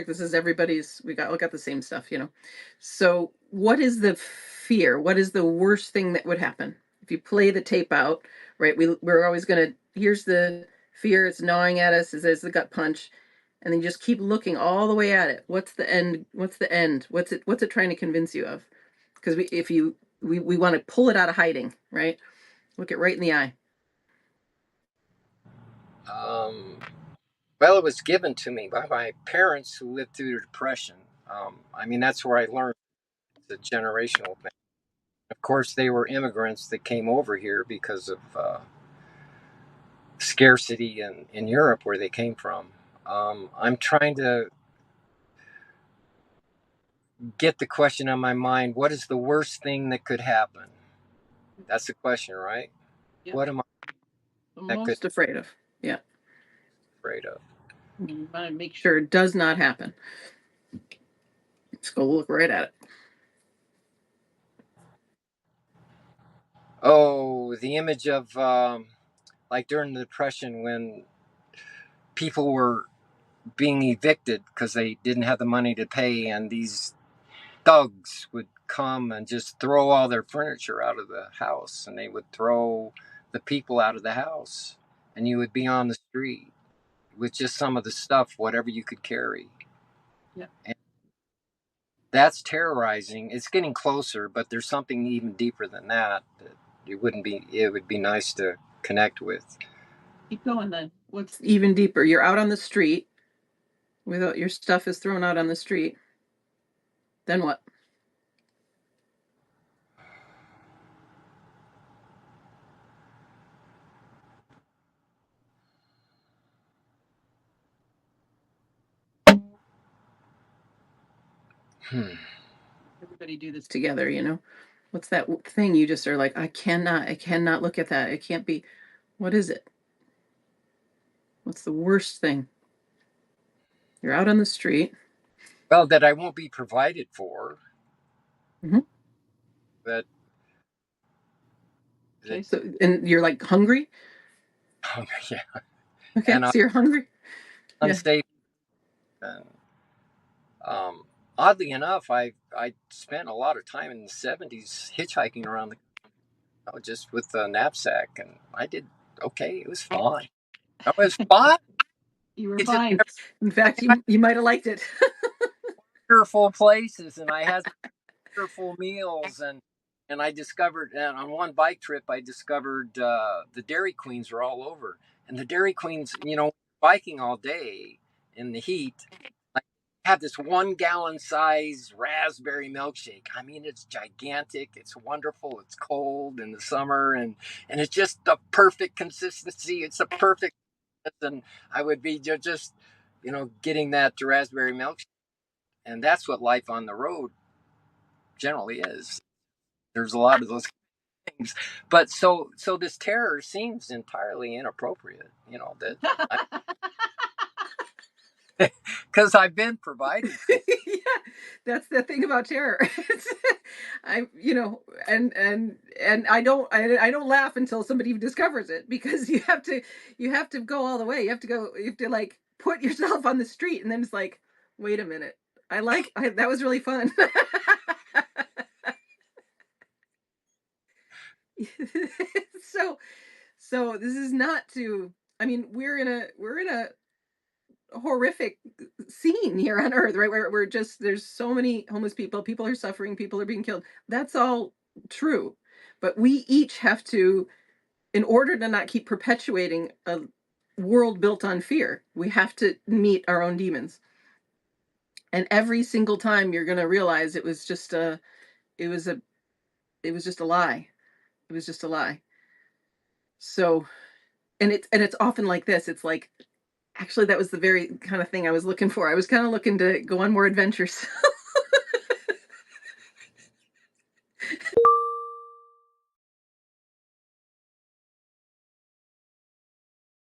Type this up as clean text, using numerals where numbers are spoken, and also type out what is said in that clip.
This is everybody's, we got the same stuff, you know. So what is the fear? What is the worst thing that would happen? If you play the tape out, right? We're always gonna, here's the fear, it's gnawing at us, is the gut punch. And then you just keep looking all the way at it. What's the end? What's the end? What's it trying to convince you of? Because we want to pull it out of hiding, right? Look it right in the eye. Well, it was given to me by my parents who lived through the Depression. I mean, that's where I learned the generational thing. Of course, they were immigrants that came over here because of scarcity in Europe where they came from. I'm trying to get the question on my mind: what is the worst thing that could happen? That's the question, right? Yeah. What am I Most afraid of? Yeah. afraid of? You want to make sure it does not happen. Let's go look right at it. Oh, the image of like during the Depression when people were being evicted because they didn't have the money to pay, and these thugs would come and just throw all their furniture out of the house, and they would throw the people out of the house, and you would be on the street with just some of the stuff, whatever you could carry. Yeah. And that's terrorizing. It's getting closer, but there's something even deeper than that it would be nice to connect with. Keep going then. What's even deeper? You're out on the street, without your stuff is thrown out on the street. Then what? Everybody do this together, you know? What's that thing you just are like, I cannot look at that. It can't be. What is it? What's the worst thing? You're out on the street. Well, that I won't be provided for. Mm-hmm. That Okay, that so, and you're like hungry? yeah, Okay, and so you're hungry? Yeah. unstable. And um, oddly enough, I spent a lot of time in the '70s hitchhiking around just with a knapsack, and I did okay. It was fun. It was fun. You were It just fine. In fact, you might have liked it. wonderful places, and I had wonderful meals, and I discovered, and on one bike trip I discovered the Dairy Queens were all over, and the Dairy Queens, you know, biking all day in the heat. I have this 1 gallon size raspberry milkshake. I mean, it's gigantic. It's wonderful. It's cold in the summer, and it's just the perfect consistency. It's a perfect, and I would be just, you know, getting that raspberry milkshake, and that's what life on the road generally is. There's a lot of those things, but so this terror seems entirely inappropriate. You know that because I've been provided for. Yeah, that's the thing about terror. I, you know, and I don't laugh until somebody discovers it, because you have to go all the way. You have to like put yourself on the street, and then it's like, wait a minute. That was really fun. so so this is not to, I mean, we're in a horrific scene here on earth, right? Where we're just, there's so many homeless people are suffering, people are being killed. That's all true. But we each have to, in order to not keep perpetuating a world built on fear, we have to meet our own demons. And every single time you're going to realize it was a it was just a lie. It was just a lie. So, and it's often like this. It's like, actually, that was the very kind of thing I was looking for. I was kind of looking to go on more adventures.